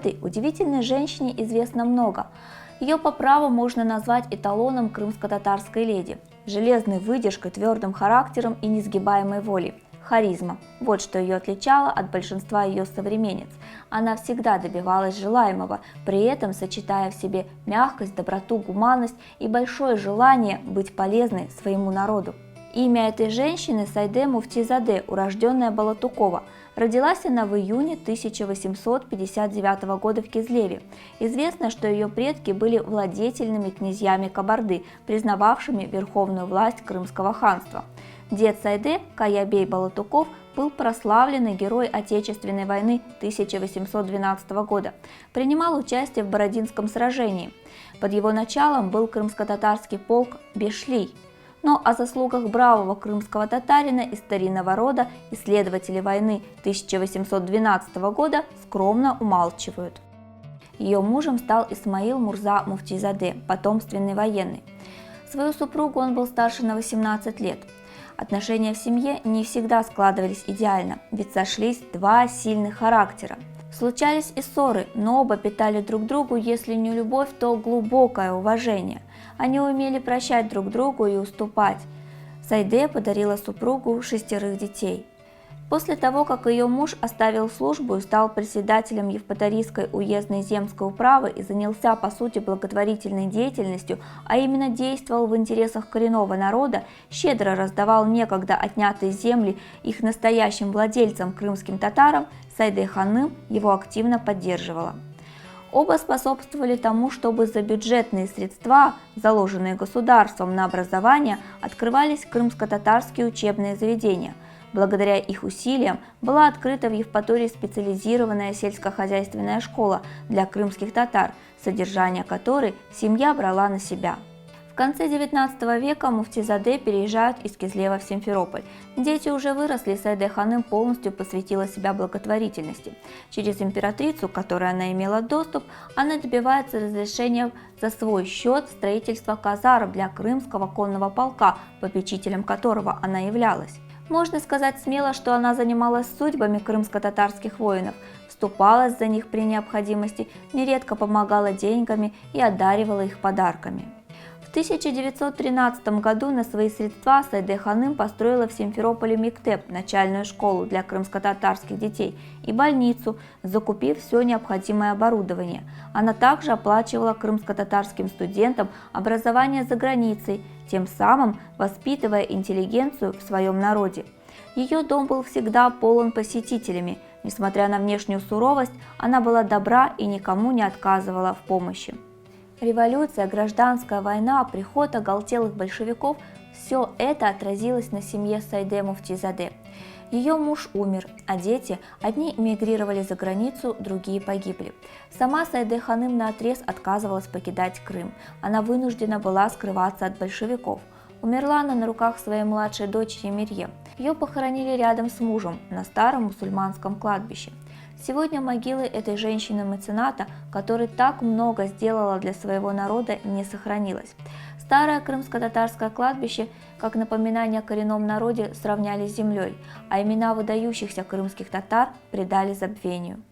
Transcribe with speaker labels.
Speaker 1: этой удивительной женщине известно много. Ее по праву можно назвать эталоном крымско-татарской леди. Железной выдержкой, твердым характером и несгибаемой волей. Харизма. Вот что ее отличало от большинства ее современниц. Она всегда добивалась желаемого, при этом сочетая в себе мягкость, доброту, гуманность и большое желание быть полезной своему народу. Имя этой женщины Сайде Муфтизаде, урожденная Балатукова. Родилась она в июне 1859 года в Кизлеве. Известно, что ее предки были владетельными князьями Кабарды, признававшими верховную власть Крымского ханства. Дед Сайде, Каябей Балатуков, был прославленный герой Отечественной войны 1812 года. Принимал участие в Бородинском сражении. Под его началом был крымско-татарский полк Бешлий. Но о заслугах бравого крымского татарина из старинного рода исследователи войны 1812 года скромно умалчивают. Ее мужем стал Исмаил Мурза Муфтизаде, потомственный военный. Свою супругу он был старше на 18 лет. Отношения в семье не всегда складывались идеально, ведь сошлись два сильных характера. Случались и ссоры, но оба питали друг другу, если не любовь, то глубокое уважение. Они умели прощать друг другу и уступать. Сайде подарила супругу 6 детей. После того, как ее муж оставил службу и стал председателем Евпаторийской уездной земской управы и занялся по сути благотворительной деятельностью, а именно действовал в интересах коренного народа, щедро раздавал некогда отнятые земли их настоящим владельцам крымским татарам, Сайде Ханым его активно поддерживала. Оба способствовали тому, чтобы за бюджетные средства, заложенные государством на образование, открывались крымско-татарские учебные заведения. Благодаря их усилиям была открыта в Евпатории специализированная сельскохозяйственная школа для крымских татар, содержание которой семья брала на себя. В конце XIX века Муфтизаде переезжают из Кизлева в Симферополь. Дети уже выросли, Сайде Ханым полностью посвятила себя благотворительности. Через императрицу, к которой она имела доступ, она добивается разрешения за свой счет строительства казарм для крымского конного полка, попечителем которого она являлась. Можно сказать смело, что она занималась судьбами крымско-татарских воинов, вступалась за них при необходимости, нередко помогала деньгами и одаривала их подарками. В 1913 году на свои средства Сайде Ханым построила в Симферополе мектеп, начальную школу для крымско-татарских детей, и больницу, закупив все необходимое оборудование. Она также оплачивала крымско-татарским студентам образование за границей, тем самым воспитывая интеллигенцию в своем народе. Ее дом был всегда полон посетителями. Несмотря на внешнюю суровость, она была добра и никому не отказывала в помощи. Революция, гражданская война, приход оголтелых большевиков – все это отразилось на семье Сайде Муфтизаде. Ее муж умер, а дети, одни эмигрировали за границу, другие погибли. Сама Сайде Ханым наотрез отказывалась покидать Крым. Она вынуждена была скрываться от большевиков. Умерла она на руках своей младшей дочери Мирье. Ее похоронили рядом с мужем на старом мусульманском кладбище. Сегодня могилы этой женщины-мецената, которая так много сделала для своего народа, не сохранилась. Старое крымско-татарское кладбище, как напоминание о коренном народе, сравняли с землей, а имена выдающихся крымских татар предали забвению.